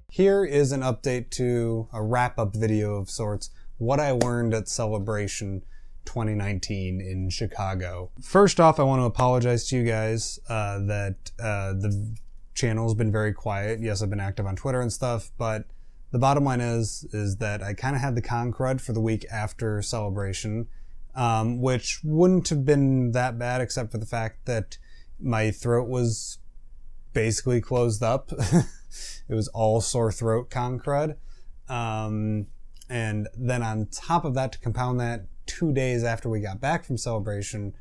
Here is an update to a wrap-up video of sorts, what I learned at Celebration 2019 in Chicago. First off, I want to apologize to you guys that the channel's been very quiet. Yes, I've been active on Twitter and stuff, but the bottom line is that I kind of had the con crud for the week after Celebration, which wouldn't have been that bad except for the fact that my throat was basically closed up. It was all sore throat con crud. And then on top of that, to compound that, 2 days after we got back from Celebration,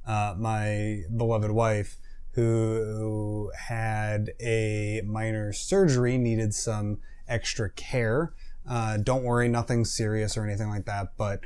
my beloved wife, who had a minor surgery, needed some extra care. Don't worry, nothing serious or anything like that, but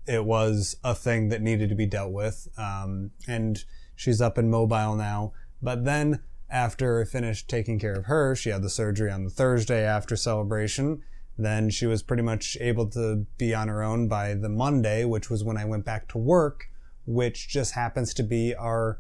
it was a thing that needed to be dealt with. And she's up and mobile now. But then after I finished taking care of her, she had the surgery on the Thursday after Celebration. Then she was pretty much able to be on her own by the Monday, which was when I went back to work, which just happens to be our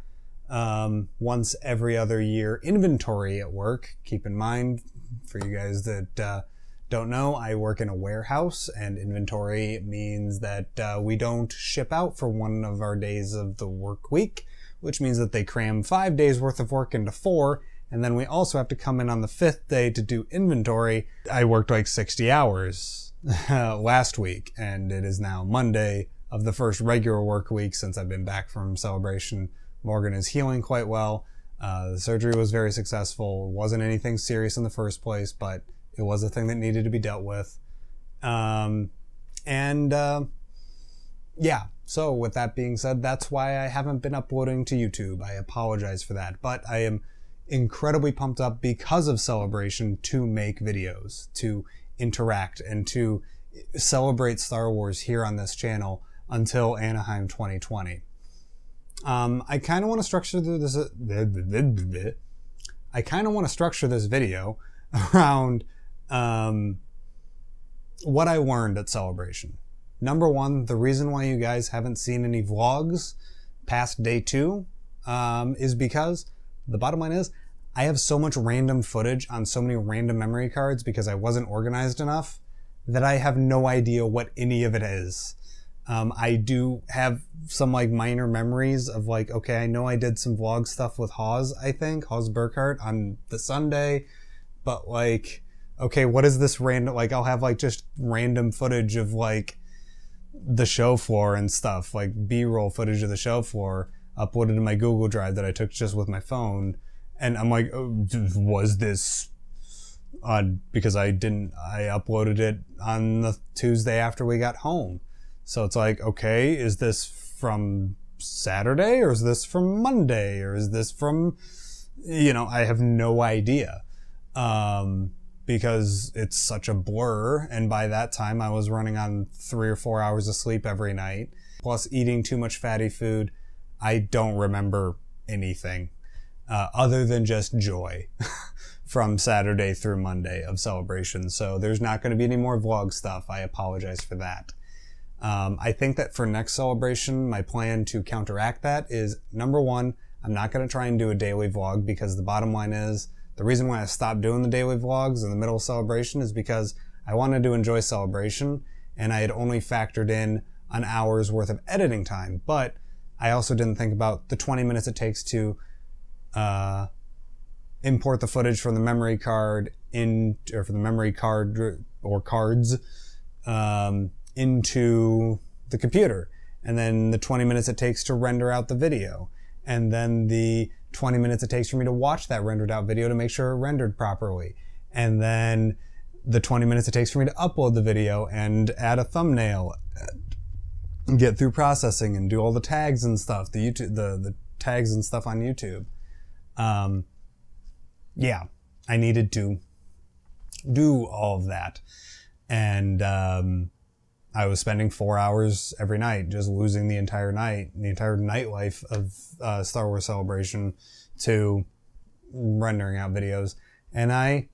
once every other year inventory at work. Keep in mind, for you guys that don't know, I work in a warehouse, and inventory means that we don't ship out for one of our days of the work week, which means that they cram 5 days worth of work into 4, and then we also have to come in on the 5th day to do inventory. I worked like 60 hours last week, and it is now Monday of the first regular work week since I've been back from Celebration. Morgan is healing quite well. The surgery was very successful. It wasn't anything serious in the first place, but it was a thing that needed to be dealt with. Yeah, so with that being said, that's why I haven't been uploading to YouTube. I apologize for that, but I am incredibly pumped up because of Celebration to make videos, to interact, and to celebrate Star Wars here on this channel until Anaheim 2020. I kind of want to structure this. I kind of want to structure this video around what I learned at Celebration. Number one, the reason why you guys haven't seen any vlogs past day 2 is because the bottom line is I have so much random footage on so many random memory cards because I wasn't organized enough that I have no idea what any of it is. I do have some like minor memories of like, okay, I know I did some vlog stuff with Hawes Burkhart on the Sunday, but like, okay, what is this random, like I'll have like just random footage of like the show floor and stuff, like B-roll footage of the show floor uploaded to my Google Drive that I took just with my phone. And I'm like, oh, was this because I uploaded it on the Tuesday after we got home. So it's like, okay, is this from Saturday or is this from Monday or is this from, I have no idea. Because it's such a blur, and by that time I was running on 3 or 4 hours of sleep every night, plus eating too much fatty food. I don't remember anything other than just joy from Saturday through Monday of Celebration. So there's not going to be any more vlog stuff. I apologize for that. I think that for next Celebration, my plan to counteract that is, number one, I'm not going to try and do a daily vlog because the bottom line is, the reason why I stopped doing the daily vlogs in the middle of Celebration is because I wanted to enjoy Celebration, and I had only factored in an hour's worth of editing time. But I also didn't think about the 20 minutes it takes to import the footage from the memory card or from the memory card or cards into the computer, and then the 20 minutes it takes to render out the video, and then the 20 minutes it takes for me to watch that rendered out video to make sure it rendered properly. And then the 20 minutes it takes for me to upload the video and add a thumbnail, get through processing and do all the tags and stuff, the tags and stuff on YouTube. Yeah, I needed to do all of that. And I was spending 4 hours every night just losing the entire nightlife of Star Wars Celebration to rendering out videos. And I,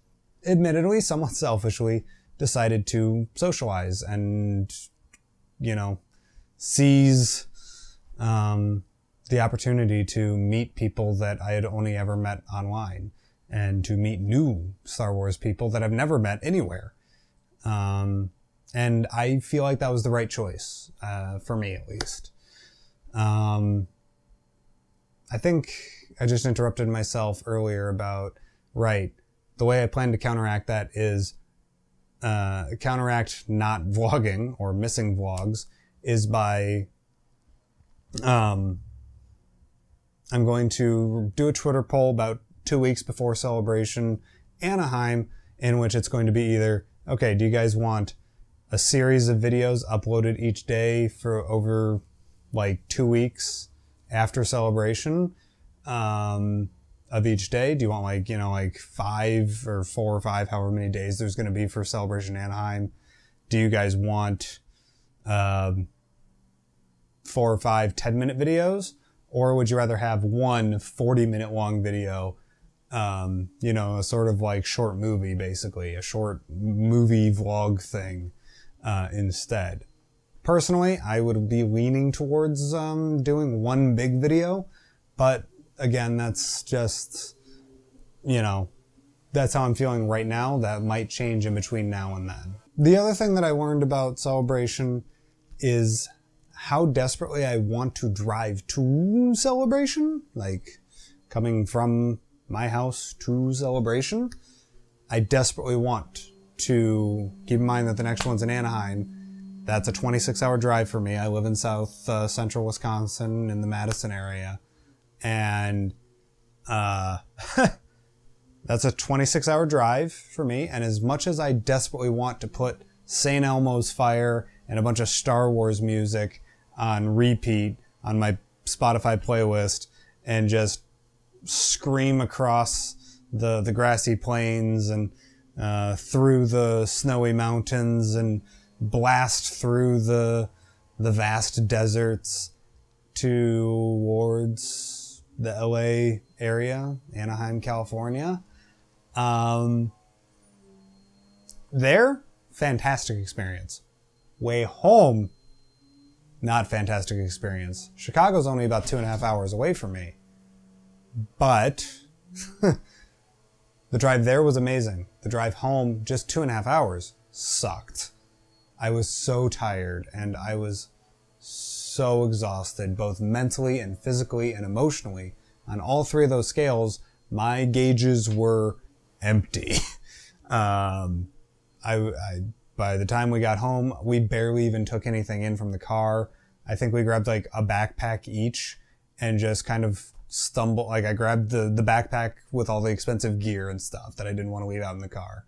admittedly, somewhat selfishly, decided to socialize and, seize the opportunity to meet people that I had only ever met online, and to meet new Star Wars people that I've never met anywhere. And I feel like that was the right choice, for me at least. I think I just interrupted myself earlier about, right, the way I plan to counteract that is counteract not vlogging or missing vlogs is by I'm going to do a Twitter poll about 2 weeks before Celebration Anaheim, in which it's going to be either, okay, do you guys want a series of videos uploaded each day for over like 2 weeks after Celebration of each day? Do you want like, you know, like 5 or 4 or 5, however many days there's going to be for Celebration Anaheim? Do you guys want 4 or 5 10-minute videos? Or would you rather have one 40-minute long video, you know, a sort of like short movie, basically, a short movie vlog thing instead? Personally, I would be leaning towards doing one big video, but again, that's just, you know, that's how I'm feeling right now. That might change in between now and then. The other thing that I learned about Celebration is how desperately I want to drive to Celebration. Like, coming from my house to Celebration, I desperately want to keep in mind that the next one's in Anaheim. That's a 26-hour drive for me. I live in south central Wisconsin in the Madison area. And that's a 26-hour drive for me. And as much as I desperately want to put St. Elmo's Fire and a bunch of Star Wars music on repeat on my Spotify playlist and just scream across the grassy plains and through the snowy mountains and blast through the vast deserts towards the LA area, Anaheim, California. There, fantastic experience. Way home, not fantastic experience. Chicago's only about 2.5 hours away from me. But the drive there was amazing. The drive home, just 2.5 hours, sucked. I was so tired and I was so exhausted, both mentally and physically and emotionally. On all 3 of those scales, my gauges were empty. By the time we got home, we barely even took anything in from the car. I think we grabbed like a backpack each and just kind of stumbled. Like, I grabbed the backpack with all the expensive gear and stuff that I didn't want to leave out in the car.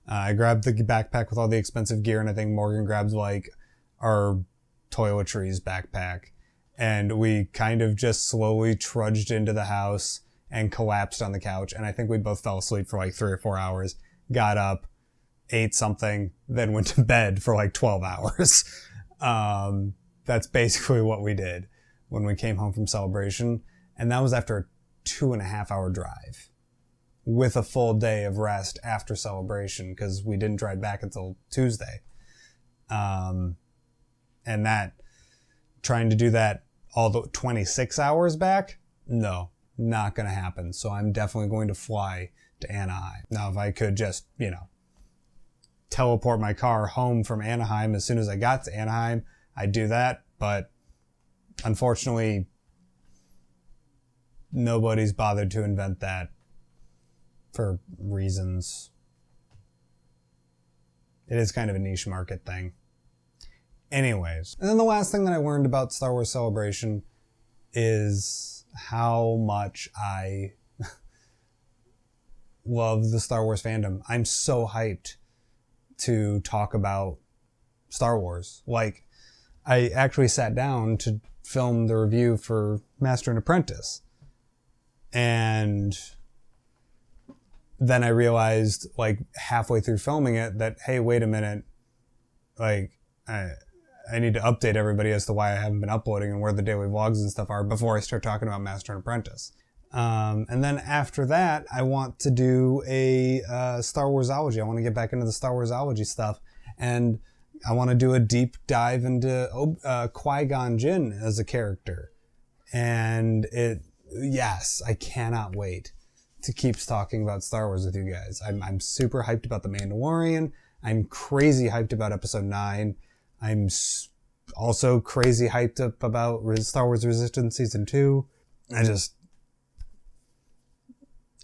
I grabbed the backpack with all the expensive gear, and I think Morgan grabs like our toiletries backpack. And we kind of just slowly trudged into the house and collapsed on the couch. And I think we both fell asleep for like 3 or 4 hours, got up, ate something, then went to bed for like 12 hours. That's basically what we did when we came home from Celebration. And that was after a 2.5-hour drive with a full day of rest after Celebration, because we didn't drive back until Tuesday. And that, trying to do that all the 26 hours back, no, not going to happen. So I'm definitely going to fly to Anaheim. Now, if I could just, you know, teleport my car home from Anaheim as soon as I got to Anaheim, I'd do that. But unfortunately, nobody's bothered to invent that for reasons. It is kind of a niche market thing. Anyways, and then the last thing that I learned about Star Wars Celebration is how much I love the Star Wars fandom. I'm so hyped to talk about Star Wars. Like, I actually sat down to film the review for Master and Apprentice. And then I realized, like, halfway through filming it that, hey, wait a minute, like, I need to update everybody as to why I haven't been uploading and where the daily vlogs and stuff are before I start talking about Master and Apprentice. And then after that, I want to do a Star Warsology. I want to get back into the Star Warsology stuff. And I want to do a deep dive into Qui-Gon Jinn as a character. And yes, I cannot wait to keep talking about Star Wars with you guys. I'm super hyped about The Mandalorian. I'm crazy hyped about Episode 9. I'm also crazy hyped up about Star Wars Resistance Season 2. It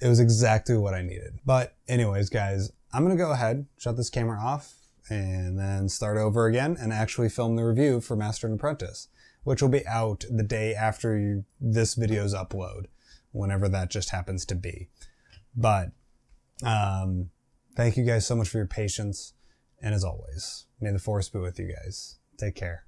was exactly what I needed. But anyways, guys, I'm going to go ahead, shut this camera off, and then start over again and actually film the review for Master and Apprentice, which will be out the day after this video's upload, whenever that just happens to be. But thank you guys so much for your patience. And as always, may the Force be with you guys. Take care.